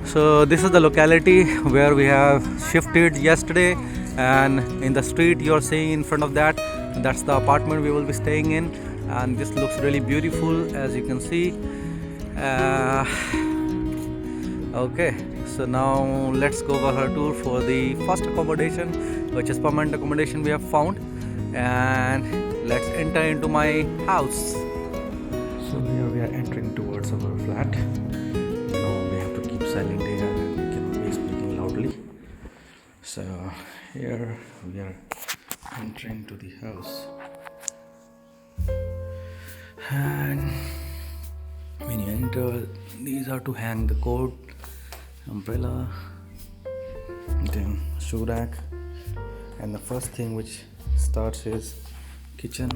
So this is the locality where we have shifted yesterday, and in the street you're seeing in front of that's the apartment we will be staying in, and this looks really beautiful as you can see. Okay, so now let's go for our tour for the first accommodation, which is permanent accommodation we have found, and let's enter into my house. So here we are entering towards our flat. Now we have to keep silent here and we cannot be speaking loudly. So here we are entering to the house, and when you enter, these are to hang the coat, umbrella, then shoe rack, and the first thing which starts is kitchen.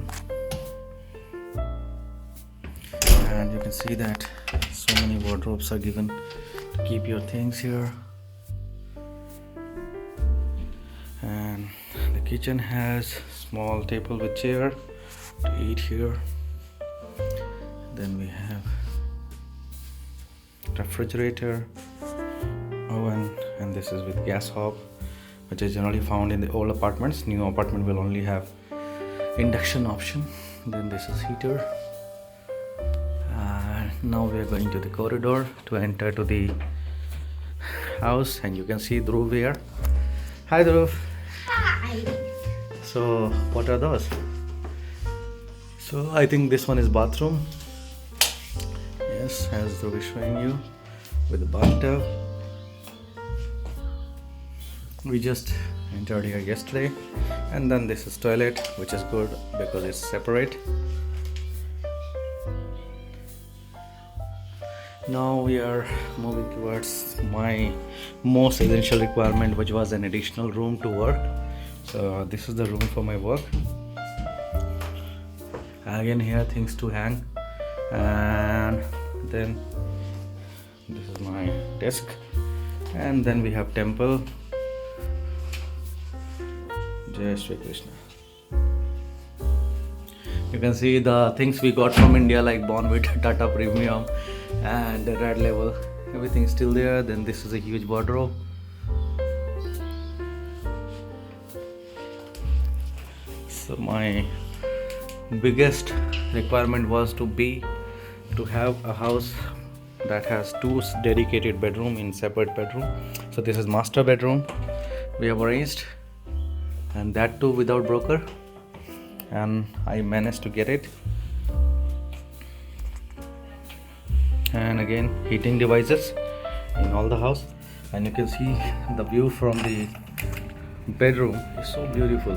And you can see that so many wardrobes are given to keep your things here, and the kitchen has small table with chair to eat here. Then we have refrigerator, oven, and this is with gas hob, which is generally found in the old apartments. New apartment will only have induction option. Then this is heater. Now we are going to the corridor to enter to the house, and you can see Dhruv here. Hi Dhruv. Hi. So what are those? So I think this one is bathroom. Yes, as Dhruv is showing you, with the bathtub. We just entered here yesterday, and then this is toilet, which is good because it's separate. Now we are moving towards my most essential requirement, which was an additional room to work. So this is the room for my work. Again, here things to hang, and then this is my desk, and then we have temple. Jai Shri Krishna. You can see the things we got from India, like Bonvit, Tata Premium, and the red label. Everything is still there. Then this is a huge wardrobe. So my biggest requirement was to have a house that has two dedicated bedroom in separate bedroom. So this is master bedroom we have arranged, and that too without broker, and I managed to get it. And again, heating devices in all the house, and you can see the view from the bedroom is so beautiful.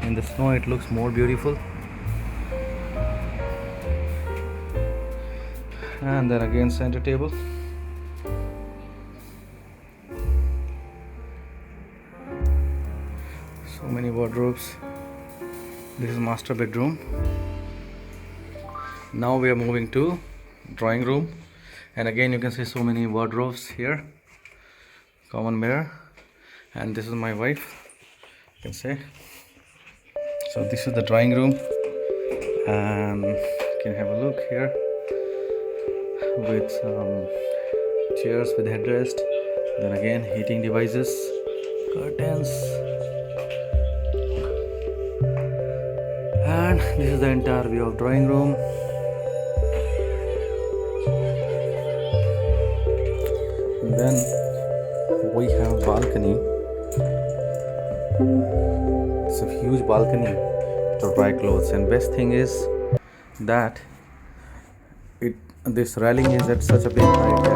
In the snow it looks more beautiful. And then again, center table. So many wardrobes. This is master bedroom. Now we are moving to drawing room, and again you can see so many wardrobes here, common mirror, and this is my wife, you can say. So this is the drawing room, and you can have a look here with some chairs with headrest. Then again, heating devices, curtains, and this is the entire view of drawing room. And then we have balcony. It's a huge balcony to dry clothes, and best thing is that this railing is at such a big height